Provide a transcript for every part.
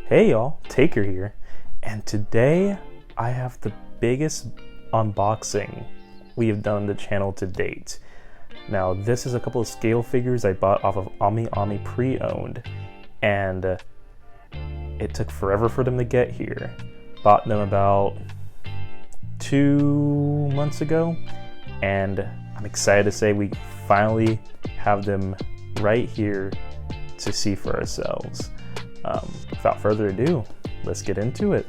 Hey y'all, Taker here, and today I have the biggest unboxing we have done on the channel to date. Now this is a couple of scale figures I bought off of Ami pre-owned, and it took forever for them to get here. Bought them about 2 months ago, and I'm excited to say we finally have them right here to see for ourselves. Without further ado, let's get into it.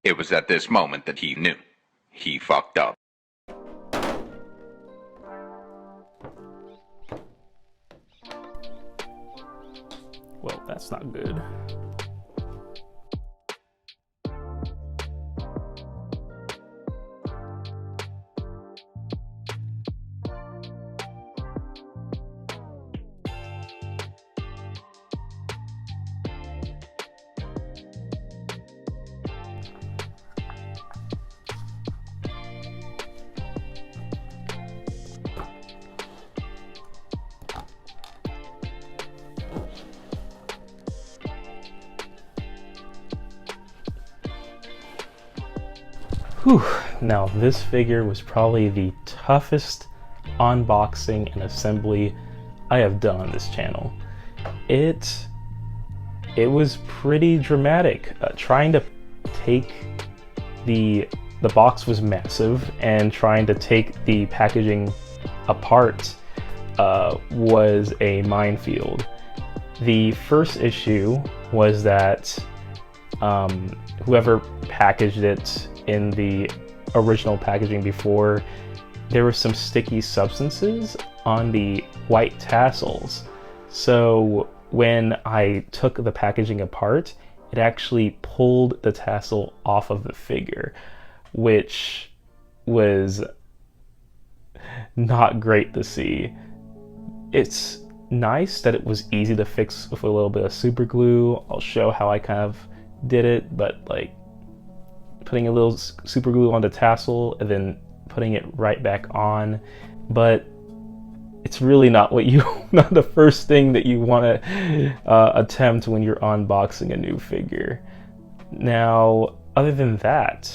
It was at this moment that he knew. He fucked up. Well, that's not good. Whew. Now this figure was probably the toughest unboxing and assembly I have done on this channel. It was pretty dramatic. Trying to take the box was massive, and trying to take the packaging apart was a minefield. The first issue was that whoever packaged it in the original packaging before, there were some sticky substances on the white tassels. So when I took the packaging apart, it actually pulled the tassel off of the figure, which was not great to see. It's nice that it was easy to fix with a little bit of super glue. I'll show how I kind of did it, but like putting a little super glue on the tassel and then putting it right back on. But it's really not what you not the first thing that you want to attempt when you're unboxing a new figure. Now, other than that,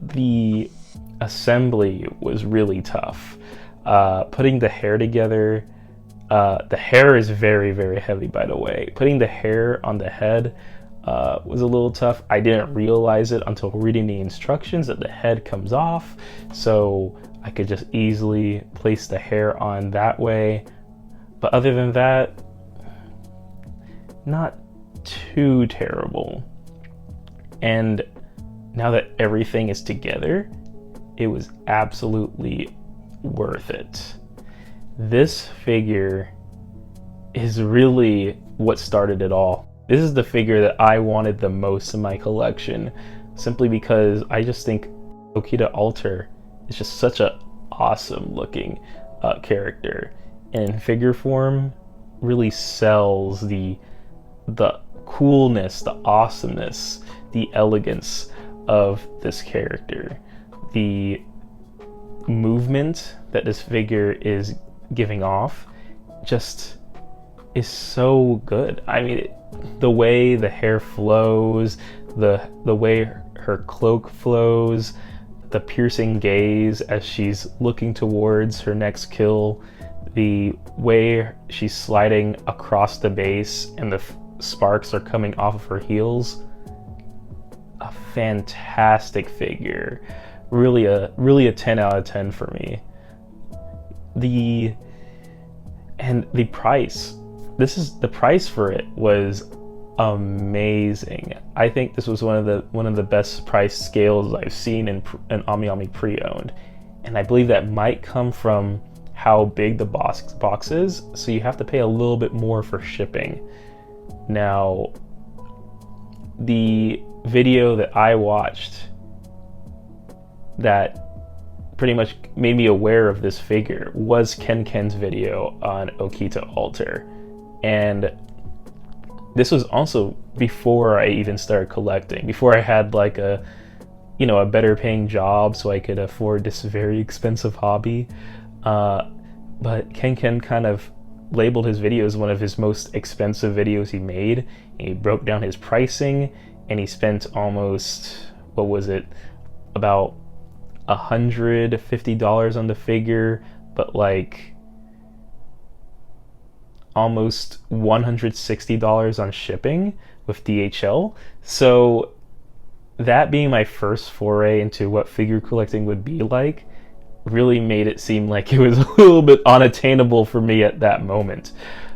the assembly was really tough. Putting the hair together, the hair is very, very heavy, by the way. Putting the hair on the head was a little tough. I didn't realize it until reading the instructions that the head comes off, so I could just easily place the hair on that way. But other than that, not too terrible. And now that everything is together, it was absolutely worth it. This figure is really what started it all. This is the figure that I wanted the most in my collection, simply because I just think Okita Alter is just such an awesome looking character, and in figure form really sells the coolness, the awesomeness, the elegance of this character. The movement that this figure is giving off just is so good. I mean, the way the hair flows, the way her cloak flows, the piercing gaze as she's looking towards her next kill, the way she's sliding across the base and the sparks are coming off of her heels. A fantastic figure. Really a 10 out of 10 for me. The price. The price for it was amazing. I think this was one of the best price scales I've seen in Ami pre-owned, and I believe that might come from how big the box is, so you have to pay a little bit more for shipping. Now, the video that I watched that pretty much made me aware of this figure was Ken's video on Okita Alter. And this was also before I even started collecting, before I had like a better paying job so I could afford this very expensive hobby. But Ken kind of labeled his video as one of his most expensive videos he made. He broke down his pricing, and he spent almost, what was it, about $150 on the figure, but like almost $160 on shipping with DHL. So that being my first foray into what figure collecting would be like really made it seem like it was a little bit unattainable for me at that moment.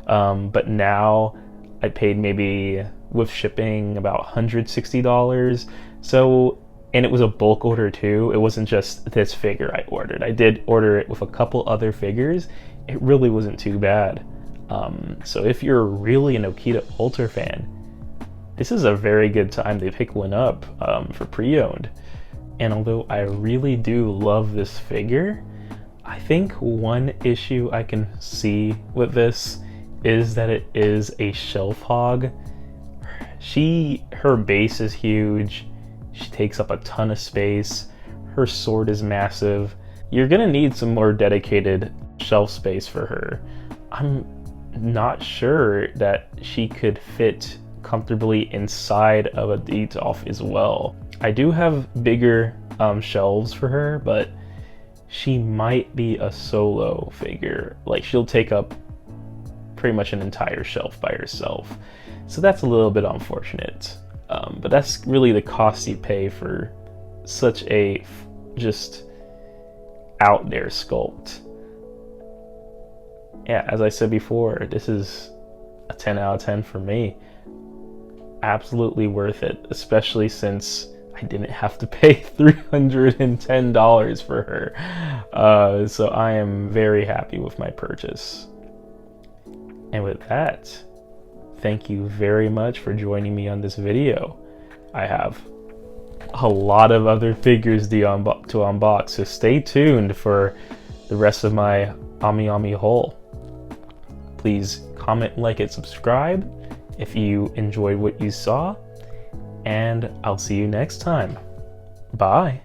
But now I paid maybe with shipping about $160. So, and it was a bulk order too. It wasn't just this figure I ordered. I did order it with a couple other figures. It really wasn't too bad. So if you're really an Okita Alter fan, this is a very good time to pick one up for pre-owned. And although I really do love this figure, I think one issue I can see with this is that it is a shelf hog. Her base is huge. She takes up a ton of space. Her sword is massive. You're gonna need some more dedicated shelf space for her. I'm not sure that she could fit comfortably inside of a Detolf as well. I do have bigger shelves for her, but she might be a solo figure. Like, she'll take up pretty much an entire shelf by herself. So that's a little bit unfortunate. But that's really the cost you pay for such a just out there sculpt. Yeah, as I said before, this is a 10 out of 10 for me. Absolutely worth it, especially since I didn't have to pay $310 for her. So I am very happy with my purchase. And with that, thank you very much for joining me on this video. I have a lot of other figures to unbox, so stay tuned for the rest of my Ami haul. Please comment, like, and subscribe if you enjoyed what you saw, and I'll see you next time. Bye.